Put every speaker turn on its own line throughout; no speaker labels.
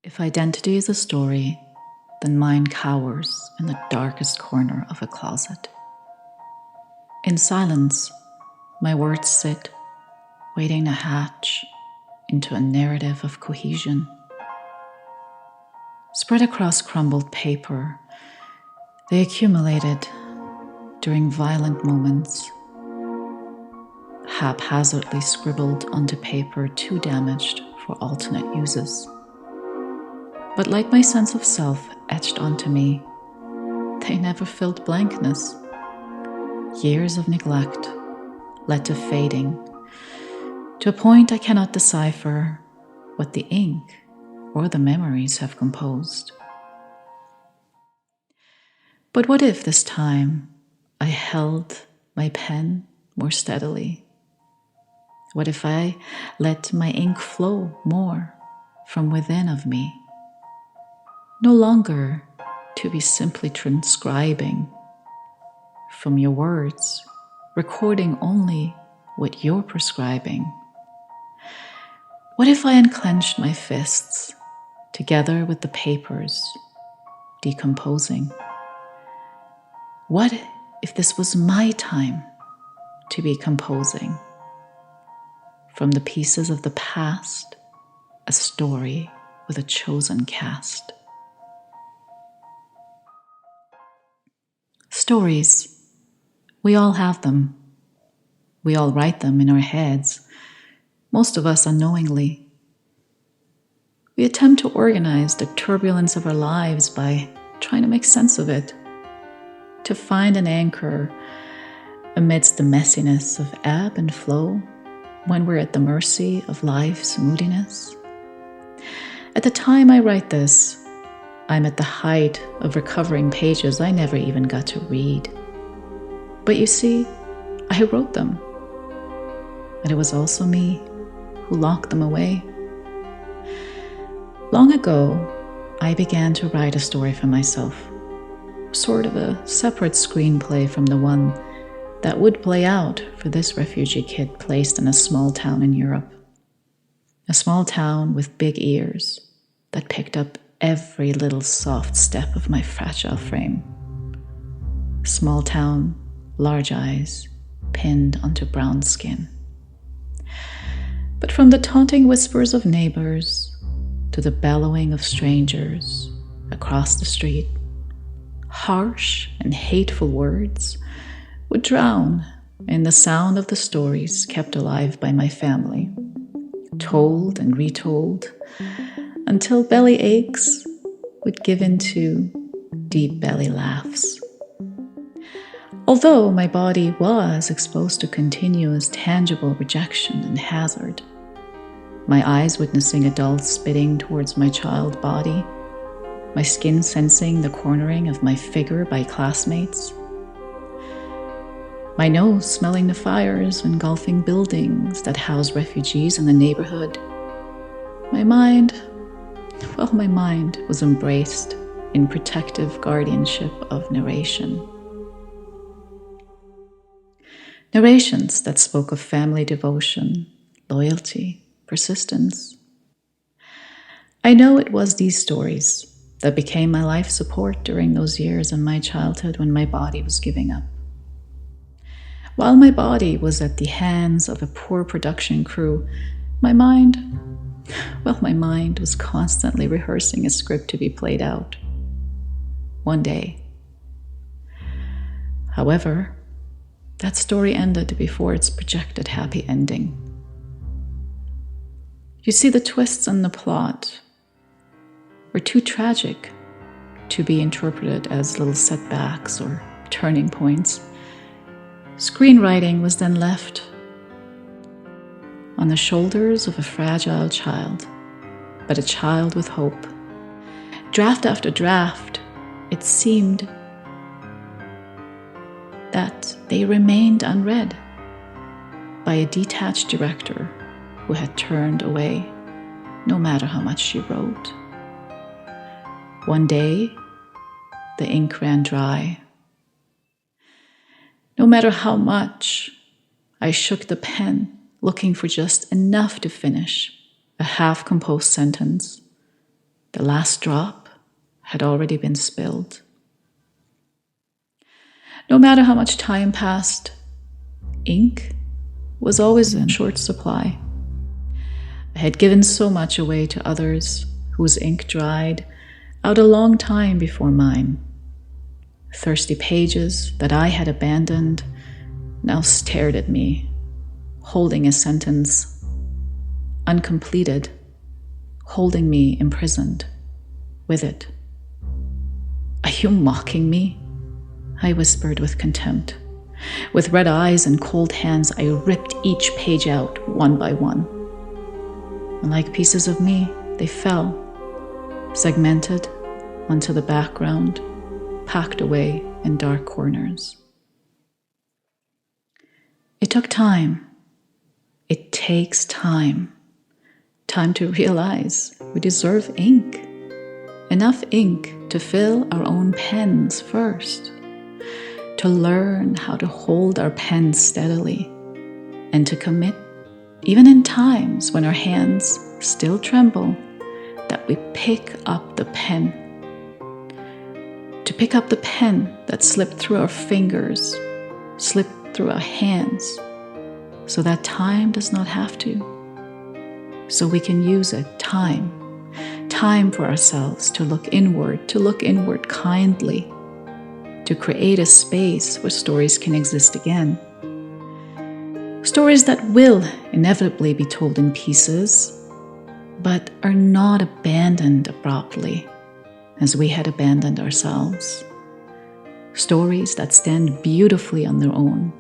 If identity is a story, then mine cowers in the darkest corner of a closet. In silence, my words sit, waiting to hatch into a narrative of cohesion. Spread across crumbled paper, they accumulated during violent moments, haphazardly scribbled onto paper too damaged for alternate uses. But like my sense of self etched onto me, they never filled blankness. Years of neglect led to fading, to a point I cannot decipher what the ink or the memories have composed. But what if this time I held my pen more steadily? What if I let my ink flow more from within of me? No longer to be simply transcribing from your words, recording only what you're prescribing. What if I unclenched my fists together with the papers, decomposing? What if this was my time to be composing? From the pieces of the past, a story with a chosen cast. Stories. We all have them. We all write them in our heads, most of us unknowingly. We attempt to organize the turbulence of our lives by trying to make sense of it, to find an anchor amidst the messiness of ebb and flow when we're at the mercy of life's moodiness. At the time I write this, I'm at the height of recovering pages I never even got to read. But you see, I wrote them. And it was also me who locked them away. Long ago, I began to write a story for myself, sort of a separate screenplay from the one that would play out for this refugee kid placed in a small town in Europe. A small town with big ears that picked up every little soft step of my fragile frame. Small town, large eyes, pinned onto brown skin. But from the taunting whispers of neighbors to the bellowing of strangers across the street, harsh and hateful words would drown in the sound of the stories kept alive by my family, told and retold, until belly aches would give into deep belly laughs. Although my body was exposed to continuous tangible rejection and hazard, my eyes witnessing adults spitting towards my child body, my skin sensing the cornering of my figure by classmates, my nose smelling the fires engulfing buildings that house refugees in the neighborhood, my mind was embraced in protective guardianship of narration. Narrations that spoke of family devotion, loyalty, persistence. I know it was these stories that became my life support during those years in my childhood when my body was giving up. While my body was at the hands of a poor production crew, my mind was constantly rehearsing a script to be played out. One day. However, that story ended before its projected happy ending. You see, the twists in the plot were too tragic to be interpreted as little setbacks or turning points. Screenwriting was then left on the shoulders of a fragile child, but a child with hope. Draft after draft, it seemed that they remained unread by a detached director who had turned away no matter how much she wrote. One day, the ink ran dry. No matter how much I shook the pen, looking for just enough to finish a half-composed sentence, The last drop had already been spilled. No matter how much time passed, ink was always in short supply. I had given so much away to others whose ink dried out a long time before mine. Thirsty pages that I had abandoned now stared at me, holding a sentence uncompleted, holding me imprisoned with it. "Are you mocking me?" I whispered with contempt. With red eyes and cold hands, I ripped each page out one by one. And like pieces of me, they fell, segmented onto the background, packed away in dark corners. It took time. It takes time. Time to realize we deserve ink. Enough ink to fill our own pens first. To learn how to hold our pens steadily. And to commit, even in times when our hands still tremble, that we pick up the pen. To pick up the pen that slipped through our fingers, slipped through our hands, so that time does not have to. So we can use it, time for ourselves to look inward kindly, to create a space where stories can exist again. Stories that will inevitably be told in pieces, but are not abandoned abruptly, as we had abandoned ourselves. Stories that stand beautifully on their own,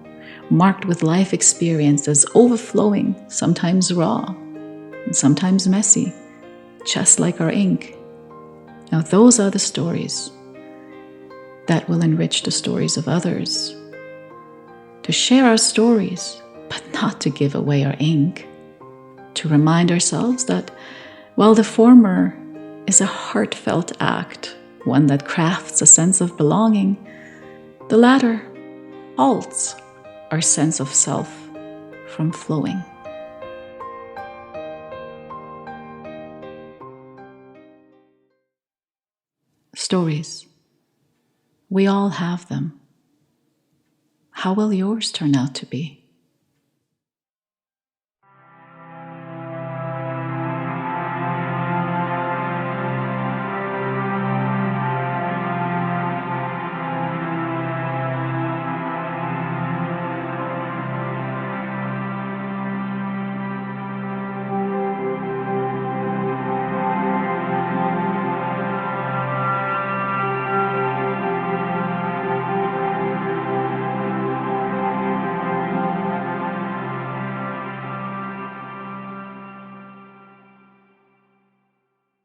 marked with life experiences overflowing, sometimes raw, and sometimes messy, just like our ink. Now those are the stories that will enrich the stories of others. To share our stories, but not to give away our ink. To remind ourselves that while the former is a heartfelt act, one that crafts a sense of belonging, the latter halts our sense of self from flowing. Stories. We all have them. How will yours turn out to be?